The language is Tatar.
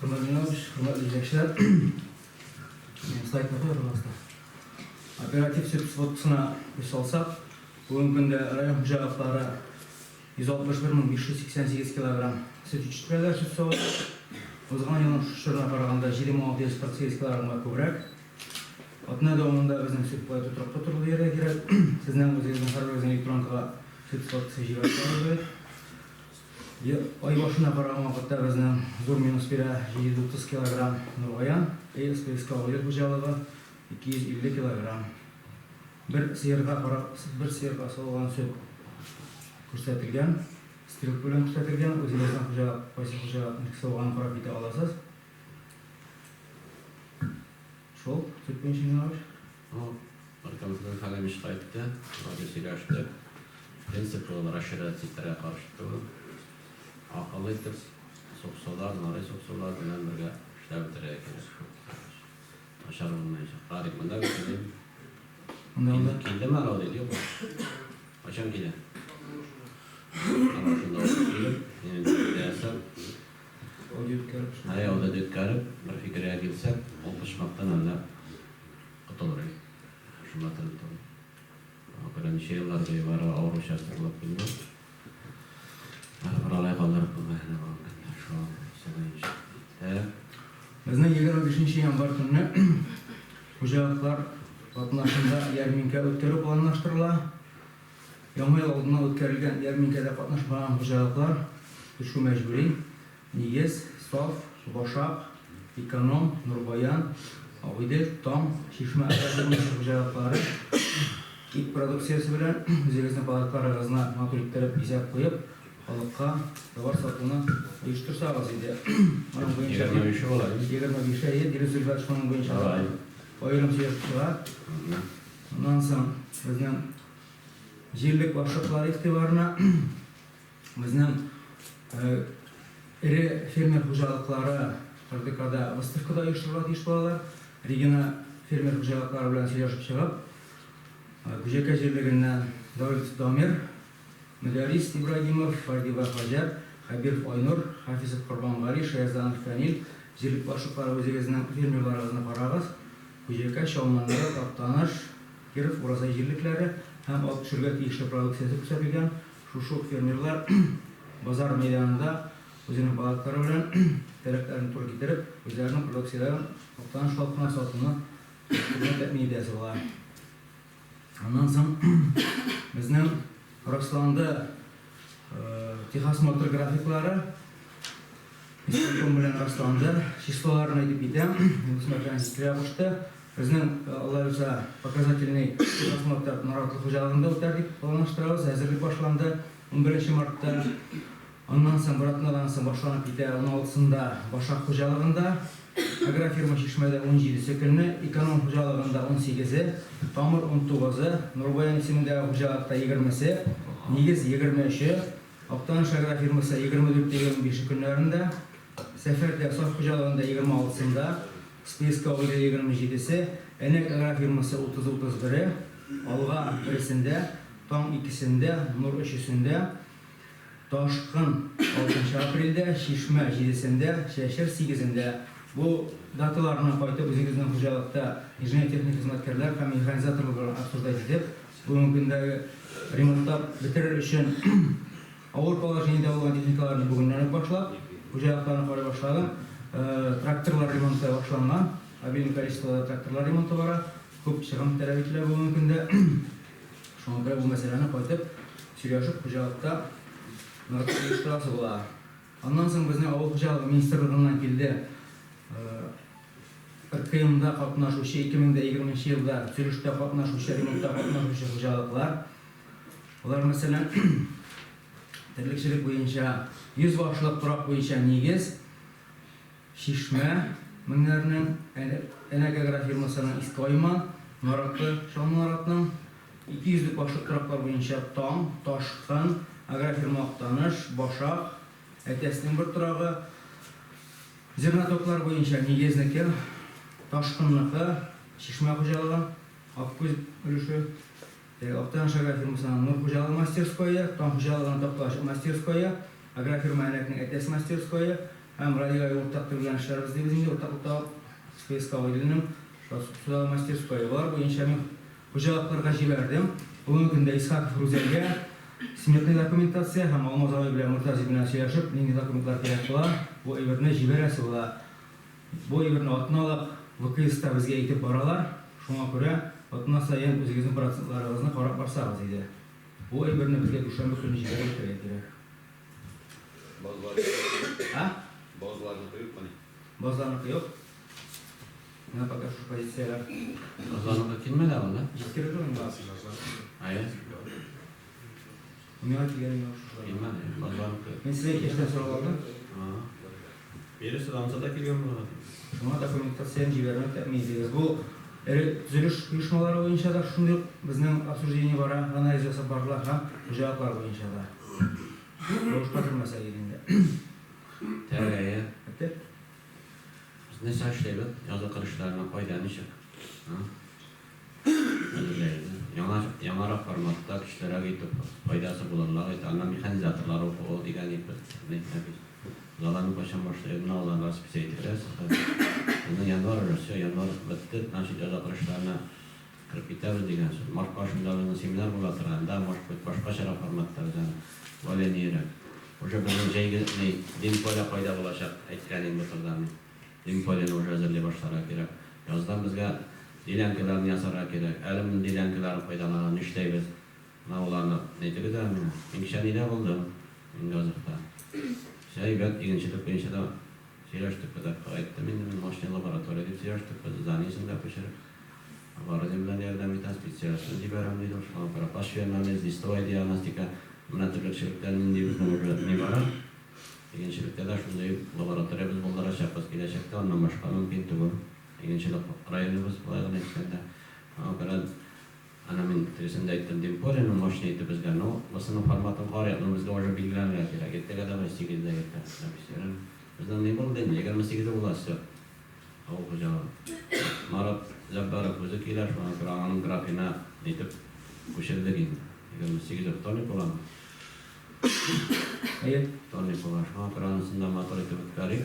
Hürmetli izleyiciler, saytına koyarım. Operatif süt slotusuna bir olsak, bugün günde rayon hüccaatları 161.588 kilogram süt içtirdiler süt soğuk. Uzgan yılın şuşlarına karaganda 7.648 kilogramga köbürek. Atına doğumunda bizning süt boyu turli yerga kiradi. Sizning o'zingizning har bir elektronkaga süt slotusi jiratadi. Ay başına qaragan vaqtda bizning zo'r minus 730 kilogram nurg'oyan, SPSK oilat xo'jaligi 250 kilogram. Bir siyirga so'lgan süt ko'rsatilgan, strip bilan ko'rsatilgan. O'zingizning qaysi xo'jalikni so'lganini qarab keta olasiz. Şol, süt bilan shunday. Arkamızdan kalem işgayette, radyosu ilaçtık. Prinsip olarak aşırı titreye karşıtı. Akıllıdır. Soksolar, narı soksolar bilen birge işler bitireye gelir. Aşağı olmayacak. Radik bunda bitireyim. Kilde mi ala ediyor bu? Açam kilde. Ama şunda okuyayım. Yani dersem. Hayır, o da dükkarıp bir fikreye gitsek, o kışmaktan hala kutulur. Şunu hatırlatalım. Böyle şeyler de var, ağır şartlıklar bilmem. Buralay kaldırıp bu mehne bakın. Şu an sanayış. Bizning 25 yanvar günü xo'jaliklar qatnashida yarminka o'tkazib planlashtiriladi. Yangi yil oldidan o'tkazilgan yarminkada qatnashmagan xo'jaliklar shu majburiy negiz, sof, boshaq, ekonom, nurg'oyan, oydil, tom, shishma xo'jaliklari ilk produksiyasi bilan o'zingizning palatkalaringizni ma'qulliklarga bisab qo'yib, xalqqa tovar sotuvini uyushtirsangiz edi. Mana bu bo'yicha 25 bo'ladi. 25 direksiya shunun bo'yicha ayrim chiqadi. Ondan so'ng bizning yerlik boshliqlar e'tiborini bizning iri fermer xo'jaliklari Qirdiqada, Vostochkada uyushtiriladi ish bolalar. Regional fermer xo'jaliklari bilan сөйләшеп chiqib, Gujaka yerligidan Davlat Domir, Medarist Ibragimov, Fardiba Hajar, Habirov Aynur, Hafizov Qurbongali, Shayazanov Kanil, yerlik boshliqlari o'zingizning fermerlaringizni qarag'iz. Gujaka Shomandara, Toptanish, Kirov, O'rasa yerliklari ham olib tushirga tegishli produksiyasi ko'rsatilgan shu fermerlar bozor maydonida o'zining baliqlari bilan talablarni to'g'ri keltirib, o'zlarining produksiyalarini Toptanish xalqına sotuvini ta'min etasi bor. Ondan so'ng bizning Roslanda Texas motor grafiklari Istanbul bilan Roslanda числоларni aytib ketaman. Qismatlarni qo'shdi. Bizning Allohga показательный Texas motor Noratli xo'jaligida o'tardik, planlashtiramiz. Hozirlik boshlandi 11 martda. Ondan so'ng Buratnadan so'ng boshlanib ketadi 16sida Boshaq xo'jaligida, agrofirma Shishmada 17 kunni, ekonom xo'jaligida 18, Tomir 19, Nurg'oyan ismidagi xo'jalikda 20, Negiz 23, Oqtanish agrofirmasi 24-25 kunlarida, Safarda sof xo'jaligida 26sida, SPSK oilat 27si, Enek agrofirmasi 30-31, Olg'a 1sida, Tom 2sida, Nur 3sida, Toshqin 6 aprelda, Shishma 7sida, Shashir 8sida. Bu datalarni qayta o'zingizning xo'jalikda injener texnik xizmatkorlar ham mexanizatorlar bilan absurda etib, bugungi kundagi remontlar bitirish uchun avval положениеda bo'lgan texnikalarni bugundan boshlab xo'jaliklarni qora boshladim. Traktorlar remonti boshlangan. Обильное количество traktorlar remonti bor. Ko'p chiqim talab etiladi bugungi kunda. Shunga bu masalani qaytib сөйләшеп xo'jalikda narxlashtirasi bo'ladi. Ondan so'ng bizning avval xo'jalik ministrligidan keldi. RKM'da qatnashuvchi 2020-yilda sürüşdə qatnashuvchi, remontda qatnashuvchi xo'jaliklar. Ular masalan tirikchilik bo'yicha 100 boshliq turoq bo'yicha negiz, Shishma, Mingarning Enek agrofirmasining Iskoyman, Noratli Shomuratning 200 lik boshliq turoqlar bo'yicha Tom, Toshqin, agrofirma Oqtanish, Boshaq, aytasining bir turog'i Zirnatoklar bo'yicha negizniki, Toshqinniki, Shishma xo'jaligi, Oqko'z ulushi, Oqtanish agrofirmasining Nur xo'jaligi masтерскоя, Tom xo'jaligining Toqtosh masтерскоя, agrofirma Enekning aytasi masтерскоя, hem radyoyu ortak türlənişlərimiz de bizim de ortaklıkta Space Kavali'nin Suda Masterskoyu var. Bu inşa ben bu cevaplarga jiberdim. Bugün günde İshak Ruzel'ge simetli dokumentatsiya hem Almaz bilen Murtazi bilen söyleşip neydi dokumentlar gerek ola. Bu evirine jiberesi ola. Bu evirine atına alıp VKS'ta bizge eğitip baralar. Şuna göre atına sayın özünüzün prosentlarınızını karab barsağız idi. Bu evirine bizge düşen bir günü jiberek gerek. Bazılarını koyup hani. Bazılarını yok. Ne bakar şu pozisyeler. Bazılarını kimmedi ama lan? Ciddi mi? Hayır. Ümit gelmiyor şu. Bilmem ya. Bazılarını koyup. Ben size geçten sonra aldım. Birisi dansa da geliyor mu? Şuna dokumentasyonu jibermek temin edeceğiz. Bu düzülüş uyuşmaları boyunca da şunday bizning обсуждение var, analiz yapıp barlar ham bu cevaplar boyunca da. Boş batırmasa yerinde. Tereye. Evet. Biz ne saçlayıp yazı kırışlarına faydalanışık. Yanara formatta kişilere gidip faydası bulanlar, ana mekanizatörler o diyen yapıp ne tabii. Zalanı başan başlayıp ne olanlar spesiyetler. Bunun yanvar arası, yanvar bitti. Naşı yazı kırışlarına kırıp biter diyen söz. Mart başındalarının seminer bulatıranda, başka şarap formatlardan valeniyerek. Oja bunun şeyi ne, Dimpo'yla fayda bulaşak etkenin bu Dimpo'yla oja hazırlığı başlarak gerek. Yazdan bizge dilenkilerini yasarak gerek. Elimden dilenkilerini faydalanan işleybiz. Ne olanı neydi güzel mi? İnkişan ile oldu. İngazıkta. Ben ilginçlik bir inşada seyirçtik kadar ettim. Ben maşine laboratuvarda gidip seyirçtik. Zaniyesini de yapışırık. Varadimden yerden bir tane spesiyasyon ciberamlıydı. Sonra baş vermemiz, listoy diagnostika. Münatırlıkçılıktan indiğimiz ne var? İlginçlikte de şunday laboratuvarımız bunlara şapkası gelecekte ondan başka mümkün değil. İlginçlik rayonumuz bulaydı nefsinde. Ama ben anamın terisinde ettim Dimpo'nun maşineydi bizden o. Basının formatın var yaptığımızda orada bilgilenmeye gerek. Gitti kadar 8'de gitti. Bizden ne buldu deneyecek ama 8'de bulaştı. O koca Marat Zabbar'a kuzu kiler şu an Kur'an'ın grafiğine neydi kuşeride giydi. 8'de tonu kullandı. Evet. Tony Kovac, Kur'an'ın matematik karik,